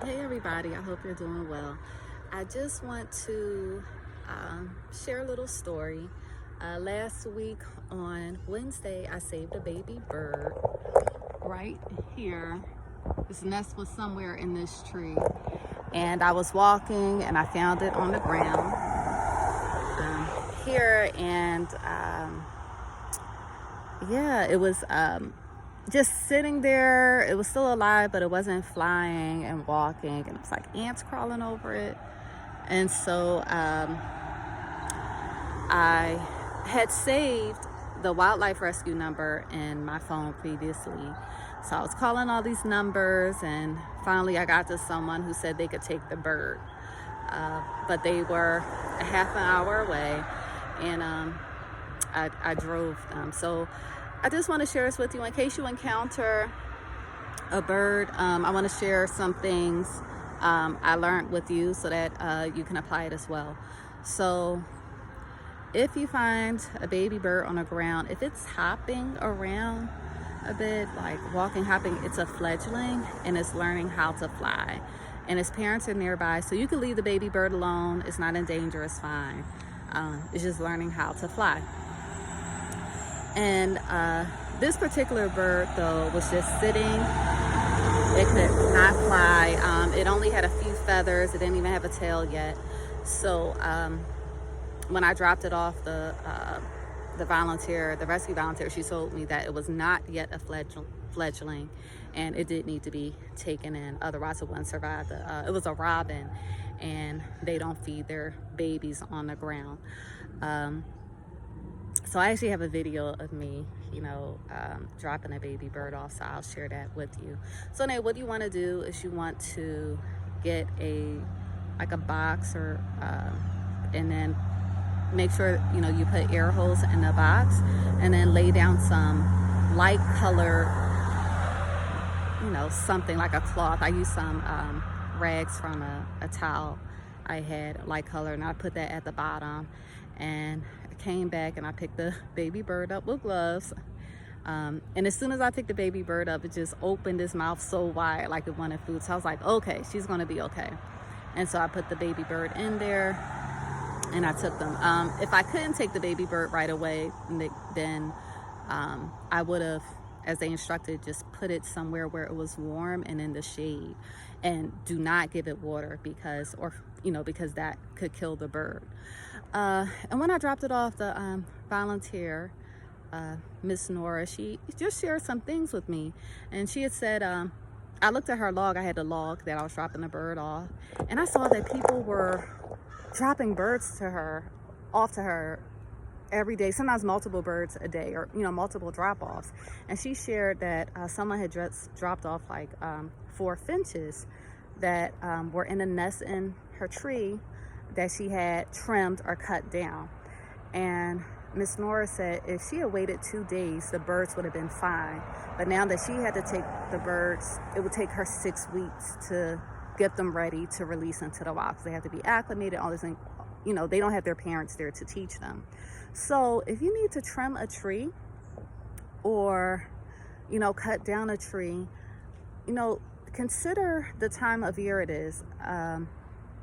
Hey everybody, I hope you're doing well. I just want to share a little story. Last week on Wednesday, I saved a baby bird right here. This nest was somewhere in this tree, and I was walking and I found it on the ground here, and yeah, it was just sitting there. It was still alive, but it wasn't flying and walking, and it was like ants crawling over it. And so I had saved the wildlife rescue number in my phone previously. So I was calling all these numbers, and finally I got to someone who said they could take the bird. But they were a half an hour away, and I drove them. So I just want to share this with you in case you encounter a bird. I want to share some things I learned with you so that you can apply it as well. So if you find a baby bird on the ground, if it's hopping around a bit, like walking, hopping, it's a fledgling and it's learning how to fly. And its parents are nearby, so you can leave the baby bird alone. It's not in danger, it's fine. It's just learning how to fly. And this particular bird, though, was just sitting. It could not fly. It only had a few feathers. It didn't even have a tail yet. So when I dropped it off, the rescue volunteer, she told me that it was not yet a fledgling, and it did need to be taken in. Otherwise, it wouldn't survive. It was a robin, and they don't feed their babies on the ground. So I actually have a video of me, dropping a baby bird off, so I'll share that with you. So now what you want to do is you want to get a box, or and then make sure you put air holes in the box, and then lay down some light color, something like a cloth. I used some rags from a towel I had, light color, and I put that at the bottom. And I came back and I picked the baby bird up with gloves. And as soon as I picked the baby bird up, it just opened its mouth so wide like it wanted food. So I was like, okay, she's gonna be okay. And so I put the baby bird in there and I took them. If I couldn't take the baby bird right away, then I would have, as they instructed, just put it somewhere where it was warm and in the shade. And do not give it water because that could kill the bird. And when I dropped it off, the volunteer, Miss Nora, she just shared some things with me. And she had said, I looked at her log. I had the log that I was dropping the bird off. And I saw that people were dropping birds off to her every day, sometimes multiple birds a day, or multiple drop-offs. And she shared that someone had just dropped off like 4 finches that were in a nest in her tree that she had trimmed or cut down. And Miss Nora said if she had waited 2 days, the birds would have been fine. But now that she had to take the birds, it would take her 6 weeks to get them ready to release into the wild, because they have to be acclimated, all this thing. They don't have their parents there to teach them. So if you need to trim a tree or cut down a tree, consider the time of year it is.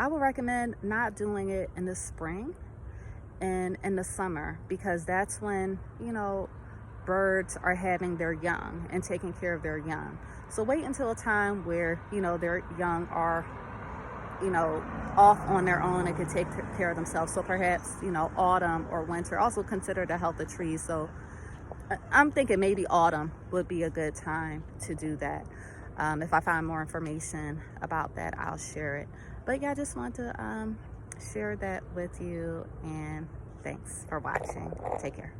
I would recommend not doing it in the spring and in the summer, because that's when birds are having their young and taking care of their young. So wait until a time where their young are off on their own and can take care of themselves. So perhaps autumn or winter. Also consider the health of trees. So I'm thinking maybe autumn would be a good time to do that. If I find more information about that, I'll share it. But yeah, I just want to share that with you, and thanks for watching. Take care.